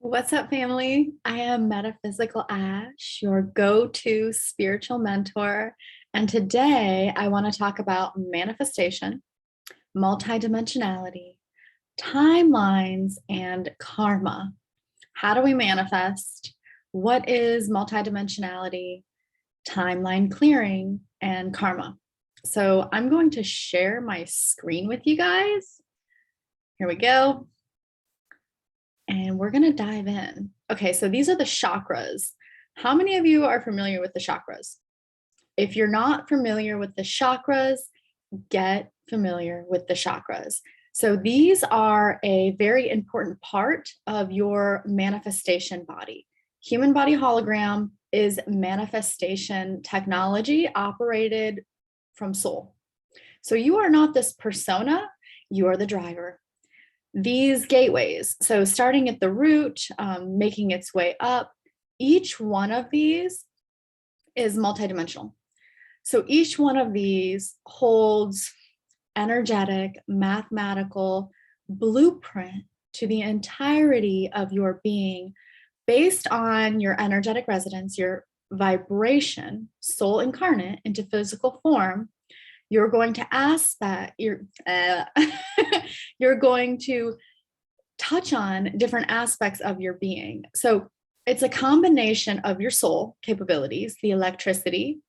What's up, family? I am Metaphysical Ash, your go-to spiritual mentor. And today I want to talk about manifestation, multidimensionality, timelines, and karma. How do we manifest? What is multidimensionality, timeline clearing, and karma? So I'm going to share my screen with you guys. Here we go. And we're going to dive in. Okay, so these are the chakras. How many of you are familiar with the chakras? If you're not familiar with the chakras, get familiar with the chakras. So these are a very important part of your manifestation body. Human body hologram is manifestation technology operated from soul. So you are not this persona, you are the driver. These gateways, so starting at the root, making its way up, each one of these is multidimensional. So each one of these holds energetic, mathematical blueprint to the entirety of your being based on your energetic resonance, your vibration, soul incarnate into physical form. You're going to ask that you're going to touch on different aspects of your being. So it's a combination of your soul capabilities, the electricity,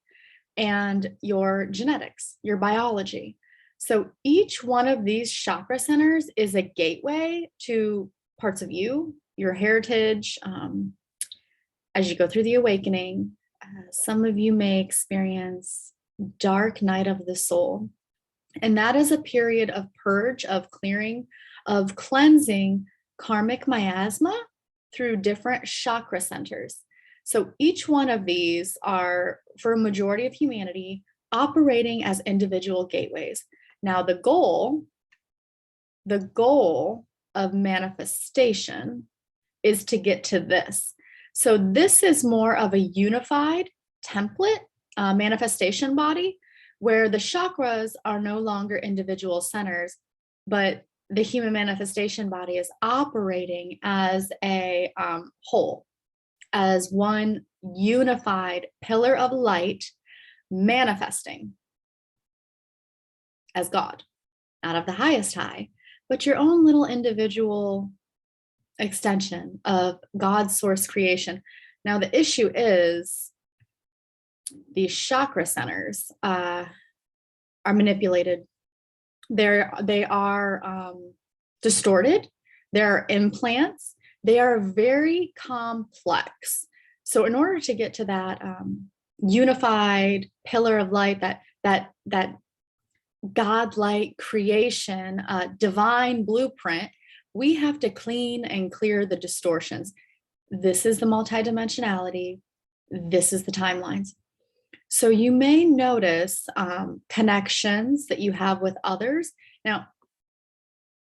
and your genetics, your biology. So each one of these chakra centers is a gateway to parts of you, your heritage. As you go through the awakening, some of you may experience dark night of the soul. And that is a period of purge, of clearing, of cleansing karmic miasma through different chakra centers. So each one of these are, for a majority of humanity, operating as individual gateways. Now, the goal of manifestation is to get to this. So this is more of a unified template manifestation body where the chakras are no longer individual centers, but the human manifestation body is operating as a whole, as one unified pillar of light, manifesting as God, not of the highest high, but your own little individual extension of God's source creation. Now, the issue is these chakra centers are manipulated. They are distorted. There are implants. They are very complex. So in order to get to that unified pillar of light, that godlike creation, divine blueprint, we have to clean and clear the distortions. This is the multidimensionality. This is the timelines. So you may notice connections that you have with others. Now,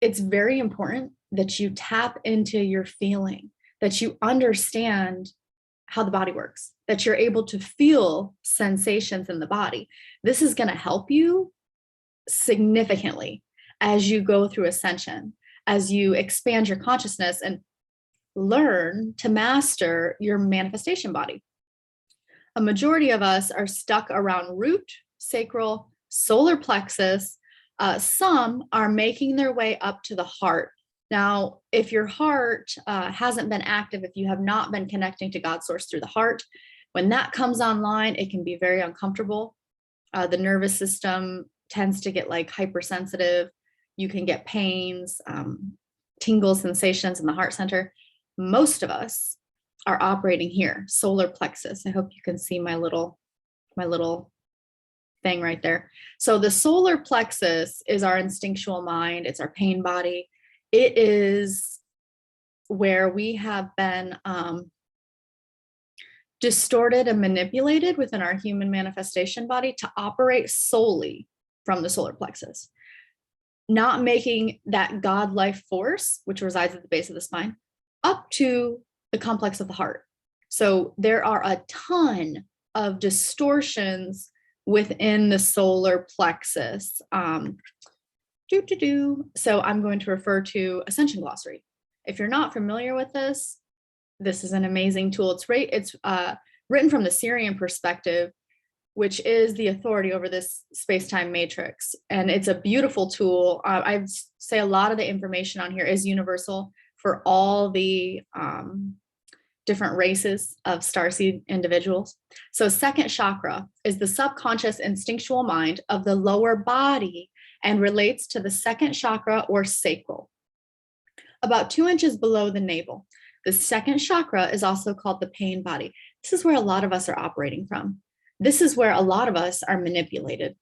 it's very important that you tap into your feeling, that you understand how the body works, that you're able to feel sensations in the body. This is going to help you significantly as you go through ascension, as you expand your consciousness and learn to master your manifestation body. A majority of us are stuck around root, sacral, solar plexus. Some are making their way up to the heart. Now, if your heart hasn't been active, if you have not been connecting to God's source through the heart, when that comes online, it can be very uncomfortable. The nervous system tends to get like hypersensitive. You can get pains, tingle sensations in the heart center. Most of us are operating here, solar plexus. I hope you can see my little thing right there. So the solar plexus is our instinctual mind. It's our pain body. It is where we have been distorted and manipulated within our human manifestation body to operate solely from the solar plexus, not making that God life force, which resides at the base of the spine, up to the complex of the heart. So there are a ton of distortions within the solar plexus. So I'm going to refer to Ascension Glossary. If you're not familiar with this, this is an amazing tool. It's written from the Syrian perspective, which is the authority over this space-time matrix. And it's a beautiful tool. I'd say a lot of the information on here is universal for all the different races of starseed individuals. So second chakra is the subconscious instinctual mind of the lower body and relates to the second chakra or sacral, about 2 inches below the navel. The second chakra is also called the pain body. This is where a lot of us are operating from. This is where a lot of us are manipulated.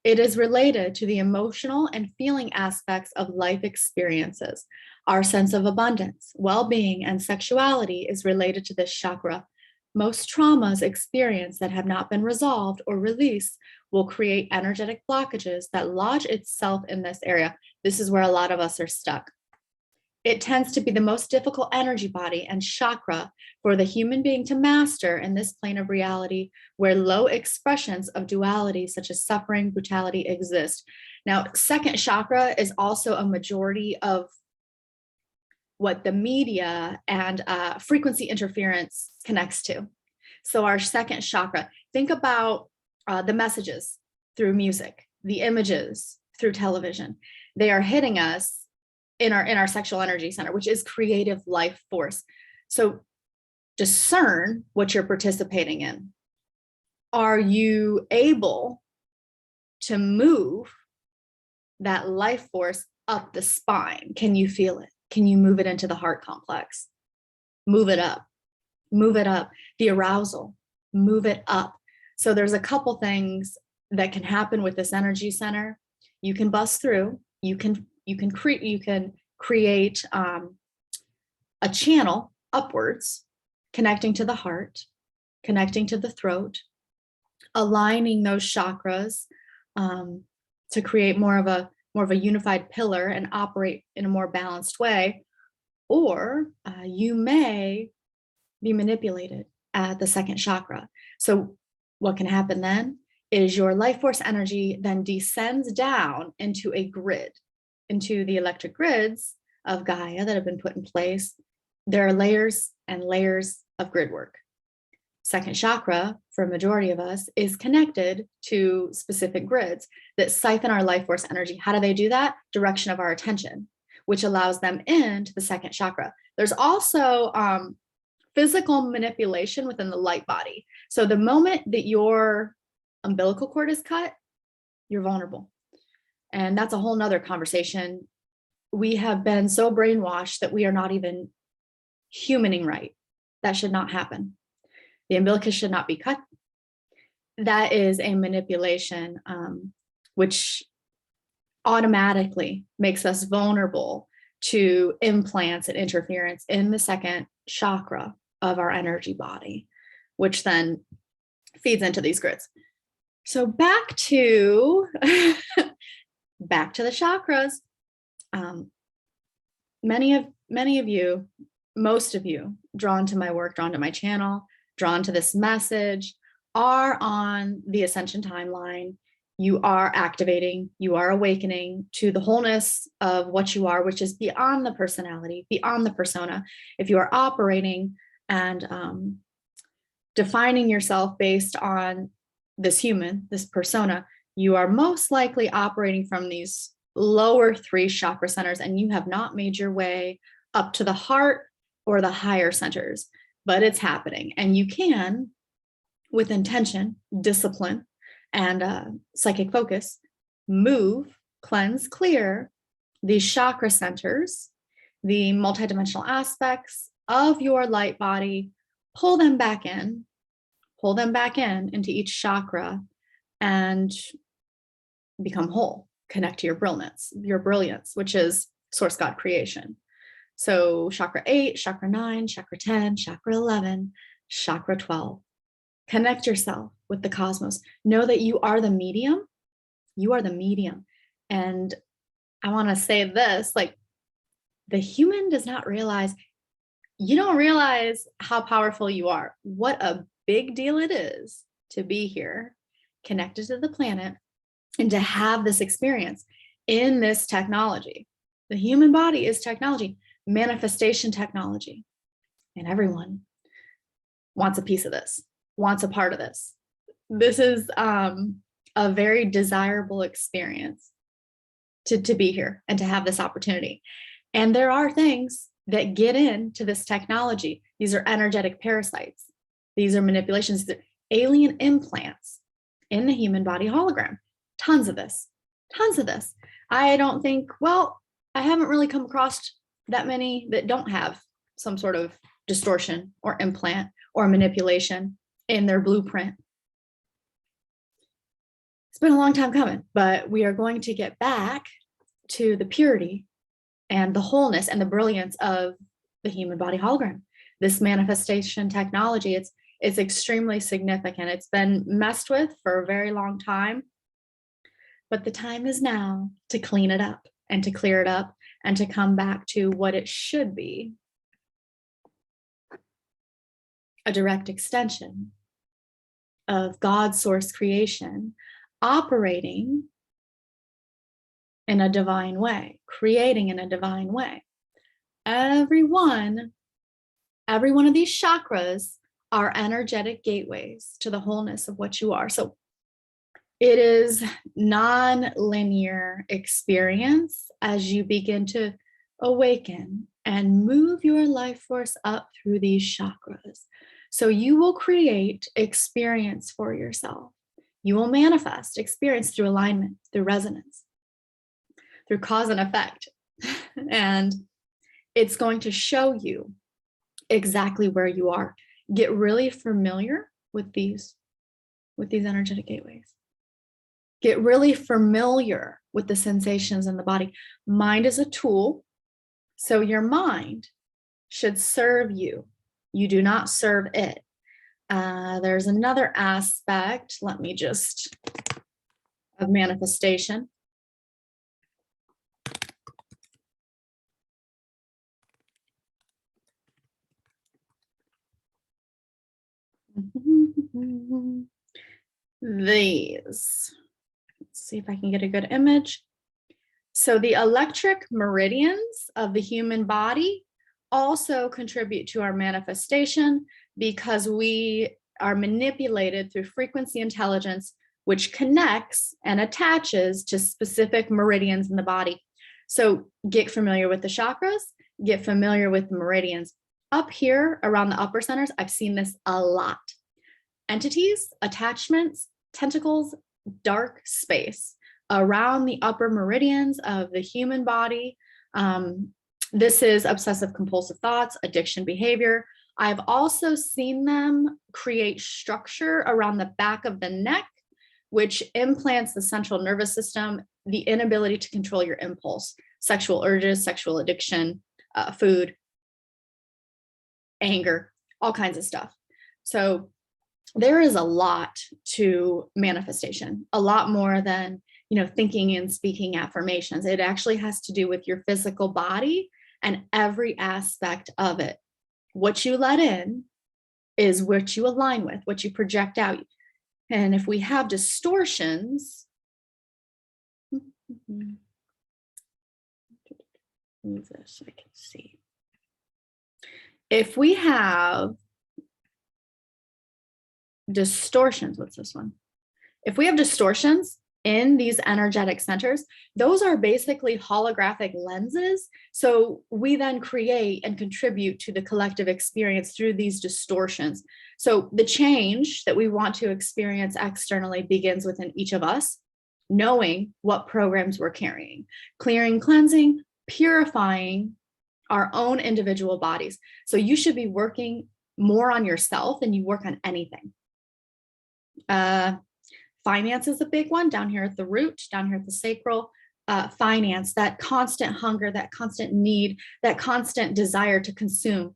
It is related to the emotional and feeling aspects of life experiences. Our sense of abundance, well-being, and sexuality is related to this chakra. Most traumas experienced that have not been resolved or released will create energetic blockages that lodge itself in this area. This is where a lot of us are stuck. It tends to be the most difficult energy body and chakra for the human being to master in this plane of reality, where low expressions of duality such as suffering, brutality exist. Now, second chakra is also a majority of what the media and frequency interference connects to. So our second chakra, think about the messages through music, the images through television. They are hitting us in our sexual energy center, which is creative life force. So discern what you're participating in. Are you able to move that life force up the spine? Can you feel it? Can you move it into the heart complex? Move it up. Move it up. The arousal, move it up. So there's a couple things that can happen with this energy center. You can bust through. You can create a channel upwards, connecting to the heart, connecting to the throat, aligning those chakras to create more of a unified pillar and operate in a more balanced way. Or you may be manipulated at the second chakra. So what can happen then is your life force energy then descends down into a grid, into the electric grids of Gaia that have been put in place. There are layers and layers of grid work. Second chakra, for a majority of us, is connected to specific grids that siphon our life force energy. How do they do that? Direction of our attention, which allows them into the second chakra. There's also physical manipulation within the light body. So the moment that your umbilical cord is cut, you're vulnerable. And that's a whole nother conversation. We have been so brainwashed that we are not even humaning right. That should not happen. The umbilicus should not be cut. That is a manipulation which automatically makes us vulnerable to implants and interference in the second chakra of our energy body, which then feeds into these grids. So back to the chakras. Many of you, most of you, drawn to my work, drawn to my channel, drawn to this message, are on the ascension timeline. You are activating, you are awakening to the wholeness of what you are, which is beyond the personality, beyond the persona. If you are operating and defining yourself based on this human, this persona, you are most likely operating from these lower three chakra centers, and you have not made your way up to the heart or the higher centers, but it's happening. And you can, with intention, discipline, and psychic focus, move, cleanse, clear these chakra centers, the multidimensional aspects of your light body, pull them back in into each chakra, and become whole, connect to your brilliance, which is source God creation. So chakra 8, chakra 9, chakra 10, chakra 11, chakra 12. Connect yourself with the cosmos. Know that you are the medium. You are the medium. And I want to say this, like, the human does not realize, you don't realize how powerful you are. What a big deal it is to be here, connected to the planet, and to have this experience in this technology. The human body is technology, manifestation technology. And everyone wants a piece of this, wants a part of this. This is a very desirable experience to be here and to have this opportunity. And there are things that get into this technology. These are energetic parasites. These are manipulations, these are alien implants in the human body hologram. Tons of this, tons of this. I don't think, well, I haven't really come across that many that don't have some sort of distortion or implant or manipulation in their blueprint. It's been a long time coming, but we are going to get back to the purity and the wholeness and the brilliance of the human body hologram. This manifestation technology, it's extremely significant. It's been messed with for a very long time, but the time is now to clean it up and to clear it up and to come back to what it should be. A direct extension of God's source creation, operating in a divine way, creating in a divine way. Every one of these chakras are energetic gateways to the wholeness of what you are. So it is non-linear experience as you begin to awaken and move your life force up through these chakras. So you will create experience for yourself. You will manifest experience through alignment, through resonance, through cause and effect. And it's going to show you exactly where you are. Get really familiar with these energetic gateways. Get really familiar with the sensations in the body. Mind is a tool, so your mind should serve you. You do not serve it. There's another aspect, of manifestation. These. Let's see if I can get a good image. So the electric meridians of the human body also contribute to our manifestation because we are manipulated through frequency intelligence, which connects and attaches to specific meridians in the body. So get familiar with the chakras, get familiar with the meridians. Up here around the upper centers, I've seen this a lot. Entities, attachments, tentacles, dark space around the upper meridians of the human body. This is obsessive compulsive thoughts, addiction behavior. I've also seen them create structure around the back of the neck, which implants the central nervous system, the inability to control your impulse, sexual urges, sexual addiction, food, anger, all kinds of stuff. So there is a lot to manifestation, a lot more than, thinking and speaking affirmations. It actually has to do with your physical body and every aspect of it. What you let in is what you align with, what you project out. And if we have distortions, move this so I can see. If we have distortions, what's this one? If we have distortions in these energetic centers, those are basically holographic lenses. So we then create and contribute to the collective experience through these distortions. So the change that we want to experience externally begins within each of us, knowing what programs we're carrying, clearing, cleansing, purifying our own individual bodies. So you should be working more on yourself than you work on anything. Finance is a big one down here at the root, down here at the sacral. Finance, that constant hunger, that constant need, that constant desire to consume.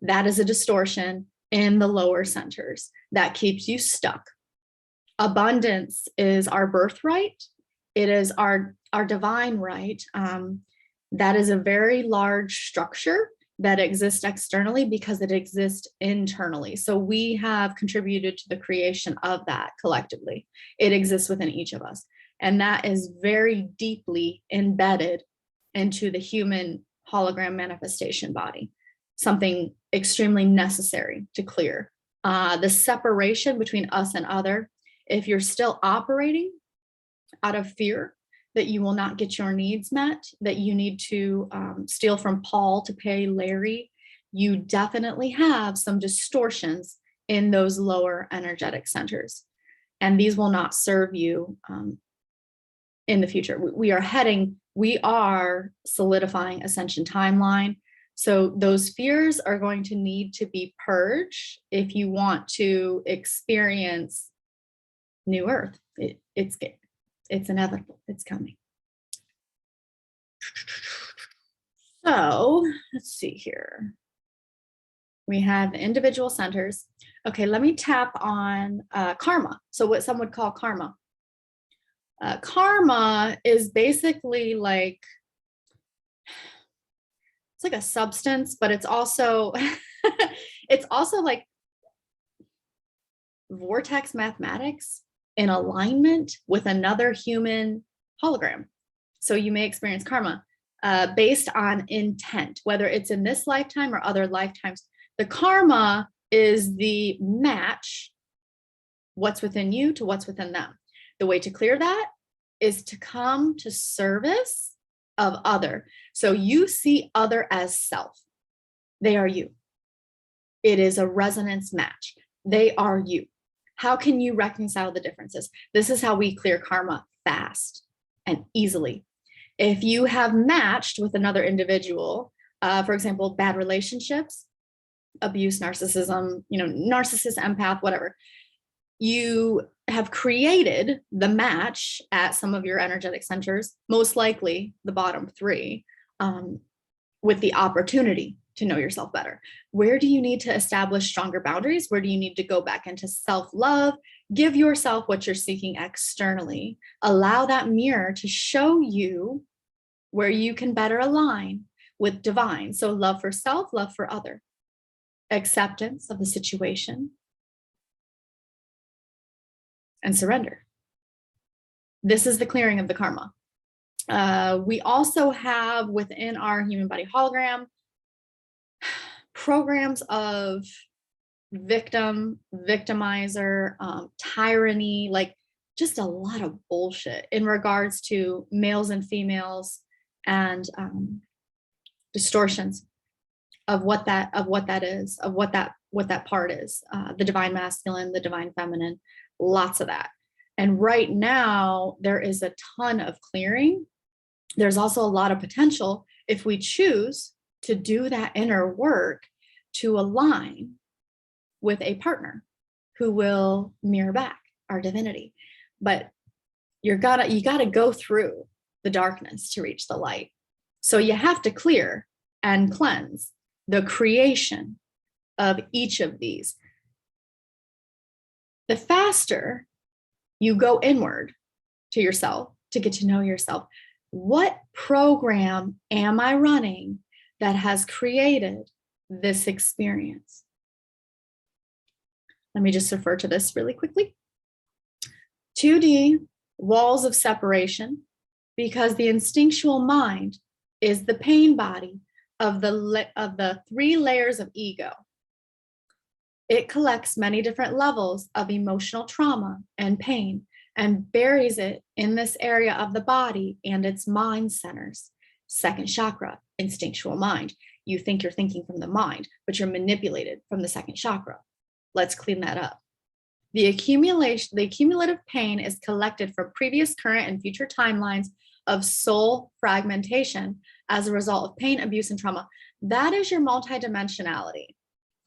That is a distortion in the lower centers that keeps you stuck. Abundance is our birthright. It is our divine right. That is a very large structure that exists externally because it exists internally. So we have contributed to the creation of that collectively. It exists within each of us. And that is very deeply embedded into the human hologram manifestation body. something extremely necessary to clear. The separation between us and other, if you're still operating out of fear that you will not get your needs met, that you need to steal from Paul to pay Larry, you definitely have some distortions in those lower energetic centers. And these will not serve you in the future. We are solidifying ascension timeline. So those fears are going to need to be purged if you want to experience new earth. It's inevitable. It's coming. So let's see here. We have individual centers. Okay, let me tap on karma. So what some would call karma. Karma is basically like, it's like a substance, but it's also it's also like vortex mathematics in alignment with another human hologram. So you may experience karma based on intent, whether it's in this lifetime or other lifetimes. The karma is the match, what's within you to what's within them. The way to clear that is to come to service of other. So you see other as self. They are you. It is a resonance match. They are you. How can you reconcile the differences? This is how we clear karma fast and easily. If you have matched with another individual, for example, bad relationships, abuse, narcissism, narcissist, empath, whatever, you have created the match at some of your energetic centers, most likely the bottom three, with the opportunity to know yourself better. Where do you need to establish stronger boundaries? Where do you need to go back into self-love? Give yourself what you're seeking externally. Allow that mirror to show you where you can better align with divine. So love for self, love for other. Acceptance of the situation, and surrender. This is the clearing of the karma. We also have within our human body hologram programs of victim, victimizer, tyranny, like just a lot of bullshit in regards to males and females and distortions of what that is, of what that part is, the divine masculine, the divine feminine, lots of that. And right now there is a ton of clearing. There's also a lot of potential if we choose to do that inner work to align with a partner who will mirror back our divinity. But you gotta go through the darkness to reach the light. So you have to clear and cleanse the creation of each of these. The faster you go inward to yourself to get to know yourself, what program am I running that has created this experience? Let me just refer to this really quickly. 2D, walls of separation, because the instinctual mind is the pain body of the 3 layers of ego. It collects many different levels of emotional trauma and pain and buries it in this area of the body and its mind centers. Second chakra, instinctual mind. You think you're thinking from the mind, but you're manipulated from the second chakra. Let's clean that up. The cumulative pain is collected from previous, current, and future timelines of soul fragmentation as a result of pain, abuse, and trauma. That is your multidimensionality.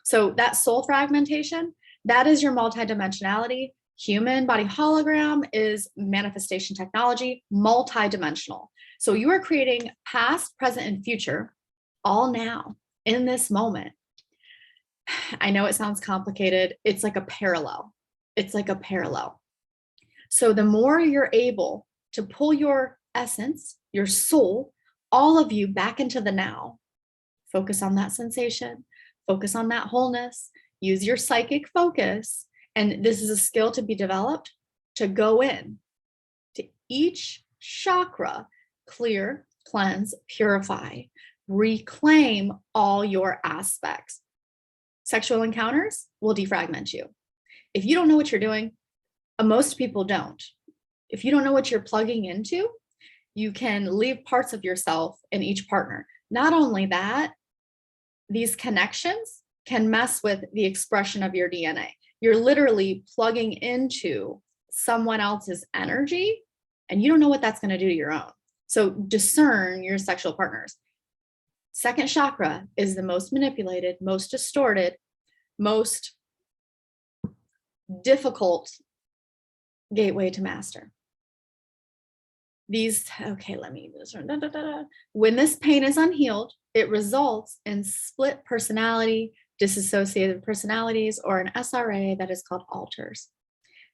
So that soul fragmentation, that is your multidimensionality. Human body hologram is manifestation technology, multidimensional. So you are creating past, present, and future all now in this moment. I know it sounds complicated. It's like a parallel. It's like a parallel. So the more you're able to pull your essence, your soul, all of you back into the now, focus on that sensation, focus on that wholeness, use your psychic focus. And this is a skill to be developed to go in to each chakra, clear, cleanse, purify, reclaim all your aspects. Sexual encounters will defragment you. If you don't know what you're doing, most people don't. If you don't know what you're plugging into, you can leave parts of yourself in each partner. Not only that, these connections can mess with the expression of your DNA. You're literally plugging into someone else's energy, and you don't know what that's going to do to your own. So discern your sexual partners. Second chakra is the most manipulated, most distorted, most difficult gateway to master. When this pain is unhealed, it results in split personality, dissociated personalities, or an SRA that is called alters.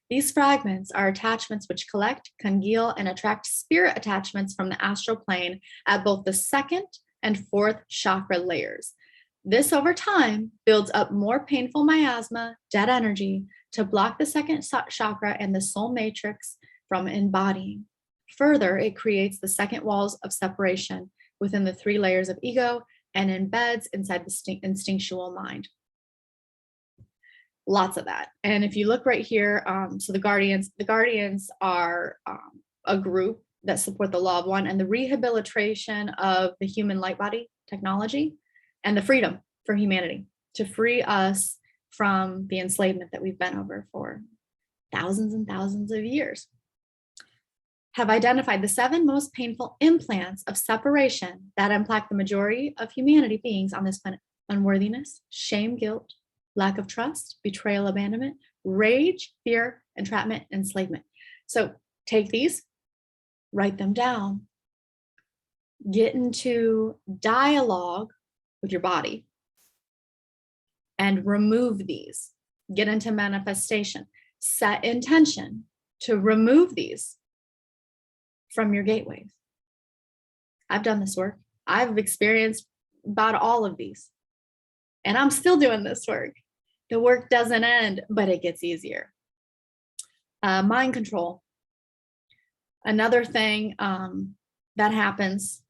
These fragments are attachments which collect, congeal, and attract spirit attachments from the astral plane at both the second and fourth chakra layers. This over time builds up more painful miasma, dead energy, to block the second chakra and the soul matrix from embodying. Further, it creates the second walls of separation within the 3 layers of ego and embeds inside the instinctual mind. Lots of that. And if you look right here, so the guardians are a group that support the law of one and the rehabilitation of the human light body technology and the freedom for humanity to free us from the enslavement that we've been over for thousands and thousands of years. Have identified the 7 most painful implants of separation that impact the majority of humanity beings on this planet: unworthiness, shame, guilt, lack of trust, betrayal, abandonment, rage, fear, entrapment, enslavement. So take these, write them down, get into dialogue with your body and remove these. Get into manifestation, set intention to remove these from your gateways. I've done this work. I've experienced about all of these, and I'm still doing this work. The work doesn't end, but it gets easier. Mind control. Another thing that happens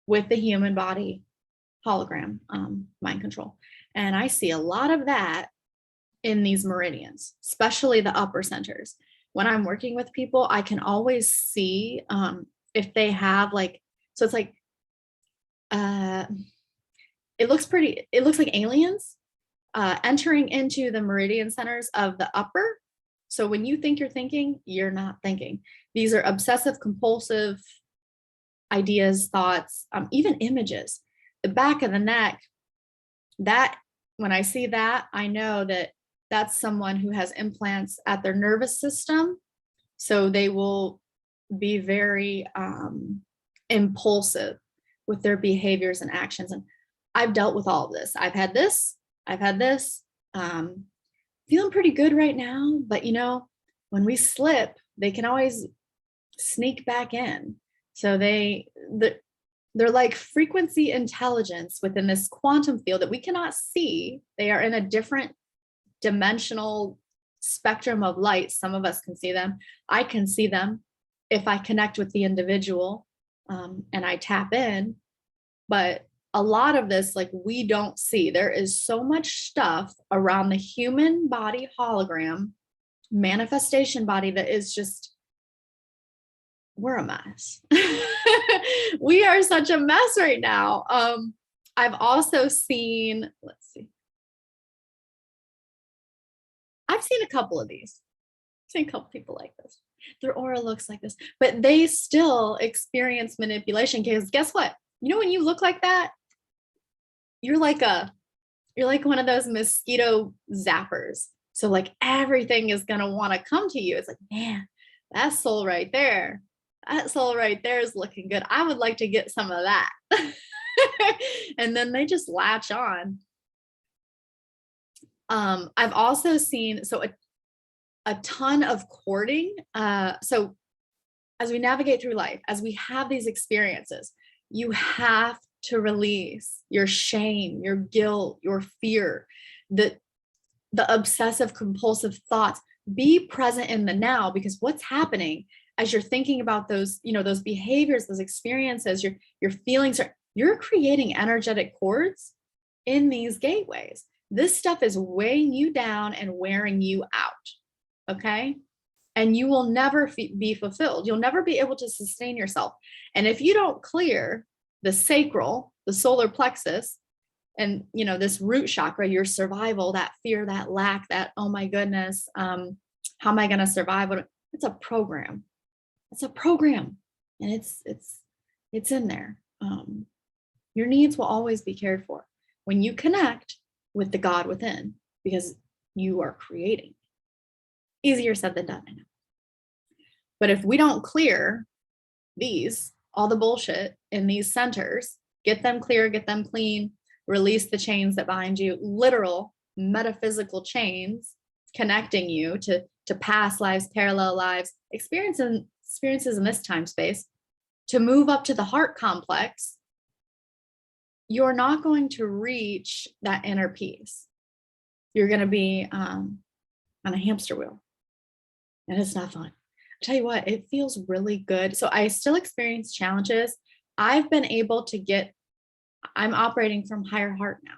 with the human body hologram, mind control. And I see a lot of that in these meridians, especially the upper centers. When I'm working with people, I can always see if they have so it's like, it looks like aliens entering into the meridian centers of the upper. So when you think you're thinking, you're not thinking. These are obsessive compulsive ideas, thoughts, even images. The back of the neck, that when I see that, I know that that's someone who has implants at their nervous system. So they will be very impulsive with their behaviors and actions. And I've dealt with all of this. I've had this, feeling pretty good right now, but when we slip, they can always sneak back in. So they're like frequency intelligence within this quantum field that we cannot see. They are in a different dimensional spectrum of light. Some of us can see them. I can see them if I connect with the individual and I tap in. But a lot of this, we don't see. There is so much stuff around the human body hologram manifestation body that is just, we're a mess. We are such a mess right now. I've also seen, I've seen a couple of these. I've seen a couple people like this. Their aura looks like this, but they still experience manipulation because guess what? When you look like that, you're like one of those mosquito zappers. So everything is going to want to come to you. It's like, man, that soul right there is looking good. I would like to get some of that. And then they just latch on. I've also seen, a ton of courting. So as we navigate through life, as we have these experiences, you have to release your shame, your guilt, your fear, the obsessive compulsive thoughts. Be present in the now, because what's happening as you're thinking about those, those behaviors, those experiences, your feelings are, you're creating energetic cords in these gateways. This stuff is weighing you down and wearing you out. Okay. And you will never be fulfilled. You'll never be able to sustain yourself. And if you don't clear the sacral, the solar plexus, and this root chakra, your survival, that fear, that lack, that, oh my goodness, how am I going to survive? It's a program. It's a program, and it's in there. Your needs will always be cared for when you connect with the God within, because you are creating. Easier said than done, I know. But if we don't clear all the bullshit in these centers, get them clear, get them clean, release the chains that bind you, literal metaphysical chains connecting you to past lives, parallel lives, experiences in this time space, to move up to the heart complex, you're not going to reach that inner peace. You're going to be on a hamster wheel, and it's not fun. I'll tell you what, it feels really good. So I still experience challenges. I've been able to I'm operating from higher heart now.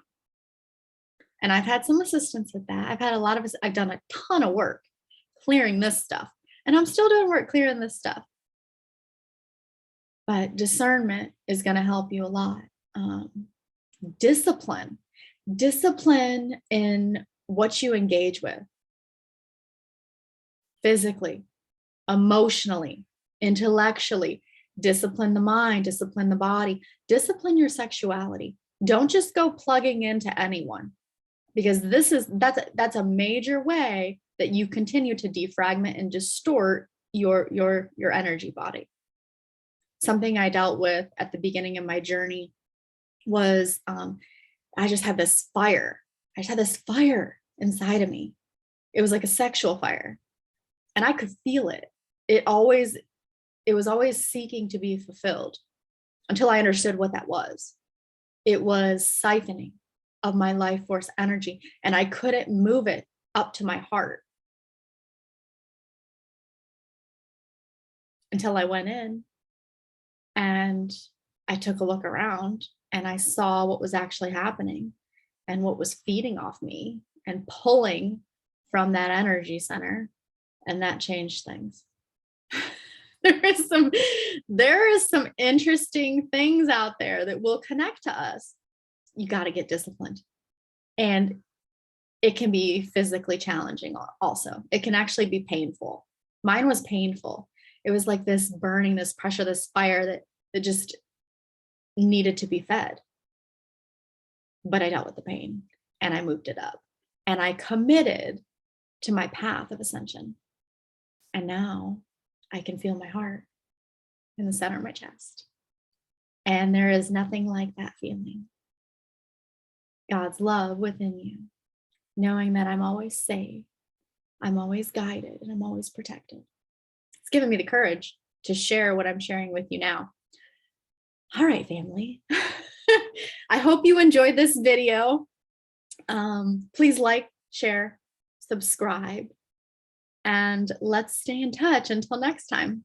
And I've had some assistance with that. I've done a ton of work clearing this stuff. And I'm still doing work clearing this stuff. But discernment is going to help you a lot. Discipline in what you engage with. Physically, emotionally, intellectually. Discipline the mind, discipline the body, discipline your sexuality. Don't just go plugging into anyone, because that's a major way that you continue to defragment and distort your energy body. Something I dealt with at the beginning of my journey was I just had this fire. I just had this fire inside of me. It was like a sexual fire, and I could feel it. It was always seeking to be fulfilled, until I understood what that was. It was siphoning of my life force energy, and I couldn't move it up to my heart until I went in and I took a look around, and I saw what was actually happening and what was feeding off me and pulling from that energy center, and that changed things. There is some interesting things out there that will connect to us. You got to get disciplined, and it can be physically challenging. Also, it can actually be painful. Mine was painful. It was like this burning, this pressure, this fire that just needed to be fed. But I dealt with the pain, and I moved it up, and I committed to my path of ascension. And now I can feel my heart in the center of my chest. And there is nothing like that feeling. God's love within you, knowing that I'm always safe, I'm always guided, and I'm always protected. It's given me the courage to share what I'm sharing with you now. All right, family. I hope you enjoyed this video. Please like, share, subscribe, and let's stay in touch until next time.